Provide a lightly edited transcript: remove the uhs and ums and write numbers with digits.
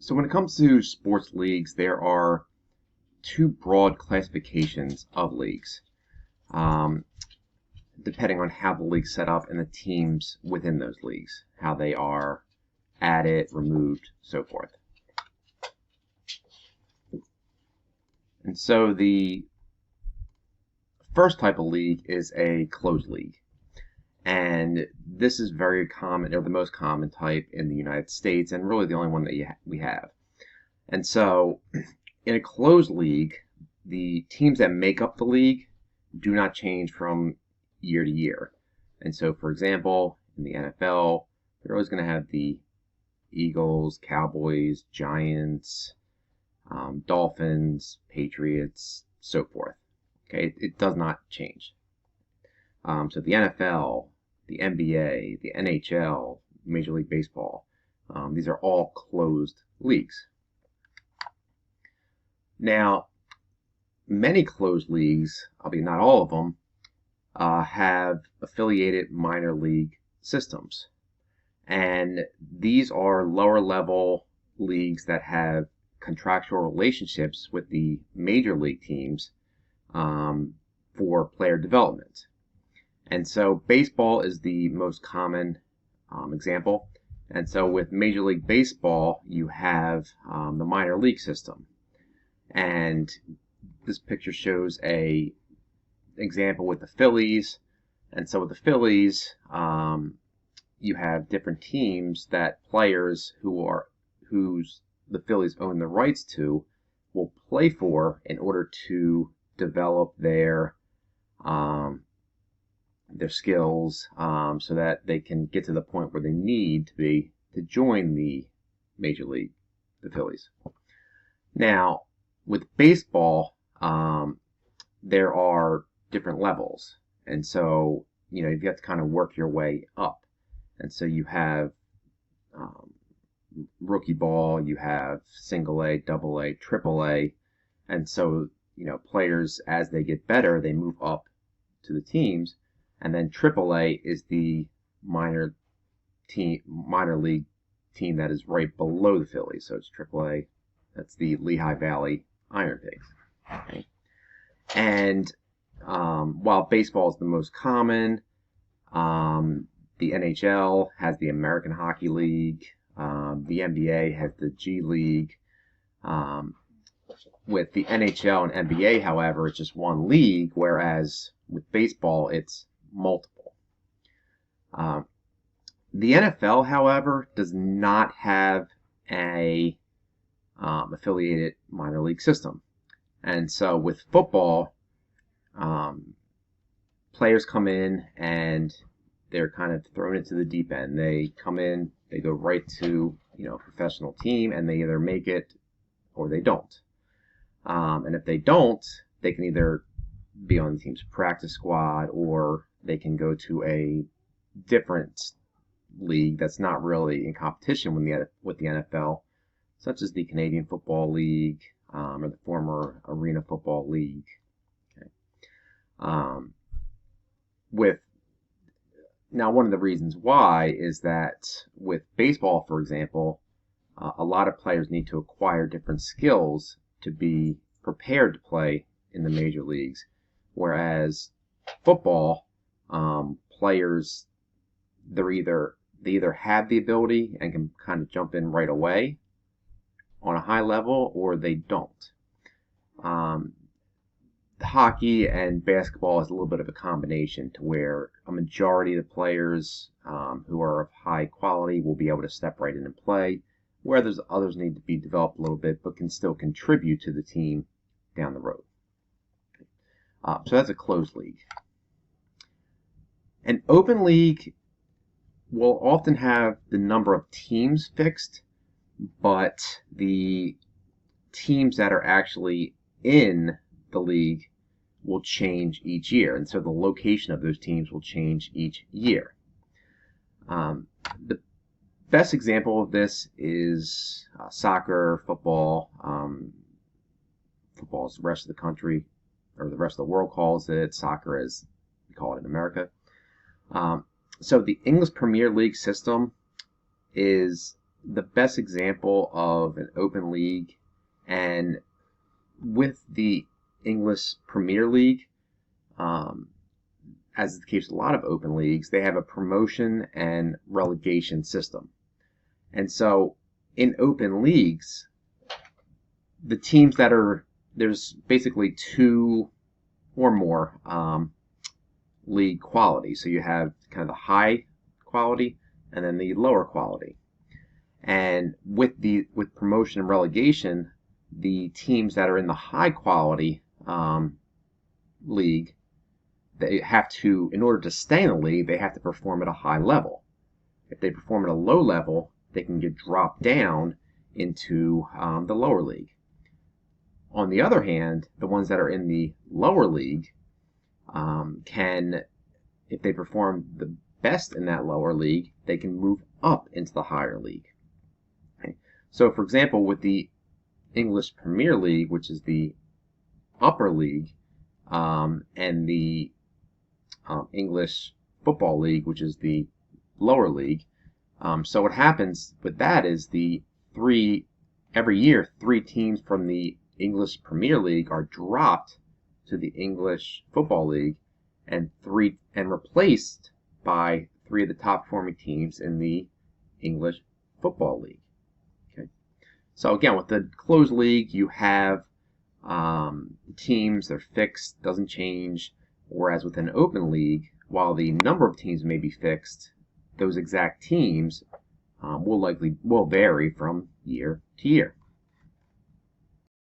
So when it comes to sports leagues, there are two broad classifications of leagues, um, depending on how the league's set up and the teams within those leagues, how they are added, removed, so forth. And so the first type of league is a closed league. And this is very common, or the most common type in the United States, and really the only one that we have. And so in a closed league, the teams that make up the league do not change from year to year. And so, for example, in the NFL, they're always going to have the Eagles, Cowboys, Giants, Dolphins, Patriots, so forth. Okay, it does not change. So the NFL, the NBA, the NHL, Major League Baseball, these are all closed leagues. Now, many closed leagues, albeit not all of them, have affiliated minor league systems. And these are lower level leagues that have contractual relationships with the major league teams for player development. And so baseball is the most common example. And so with Major League Baseball, you have the minor league system. And this picture shows a example with the Phillies. And so with the Phillies, you have different teams that players whose the Phillies own the rights to will play for in order to develop their skills, so that they can get to the point where they need to be to join the major league, the Phillies. Now, with baseball, there are different levels, and so you have to kind of work your way up. And so you have rookie ball, you have single A, double A, triple A, and so players, as they get better, they move up to the teams. And then AAA is the minor league team that is right below the Phillies. So it's AAA. That's the Lehigh Valley Iron Pigs. Okay. And while baseball is the most common, the NHL has the American Hockey League. The NBA has the G League. With the NHL and NBA, however, it's just one league, whereas with baseball, it's multiple. The NFL, however, does not have a affiliated minor league system. And so with football, players come in and they're kind of thrown into the deep end. They come in, they go right to a professional team, and they either make it or they don't. And if they don't, they can either be on the team's practice squad, or they can go to a different league that's not really in competition with the NFL, such as the Canadian Football League, or the former Arena Football League. Okay. Now, one of the reasons why is that with baseball, for example, a lot of players need to acquire different skills to be prepared to play in the major leagues, whereas football, players, they either have the ability and can kind of jump in right away on a high level, or they don't. Hockey and basketball is a little bit of a combination, to where a majority of the players who are of high quality will be able to step right in and play, where others need to be developed a little bit but can still contribute to the team down the road. So that's a closed league. An open league will often have the number of teams fixed, but the teams that are actually in the league will change each year, and so the location of those teams will change each year. The best example of this is soccer, football. Football is the rest of the country, or the rest of the world calls it. Soccer, as we call it in America. So the English Premier League system is the best example of an open league, and with the English Premier League, as is the case with a lot of open leagues, they have a promotion and relegation system. And so in open leagues, the teams that are, there's basically two or more league quality. So you have kind of the high quality and then the lower quality. And with promotion and relegation, the teams that are in the high quality league, they have to, in order to stay in the league, they have to perform at a high level. If they perform at a low level, they can get dropped down into the lower league. On the other hand, the ones that are in the lower league can, if they perform the best in that lower league, they can move up into the higher league. Okay. So, for example, with the English Premier League, which is the upper league, and the English Football League, which is the lower league. So what happens with that is every year, 3 teams from the English Premier League are dropped to the English Football League and replaced by 3 of the top performing teams in the English Football League. Okay. So again, with the closed league, you have teams, they're fixed, doesn't change. Whereas with an open league, while the number of teams may be fixed, those exact teams will vary from year to year.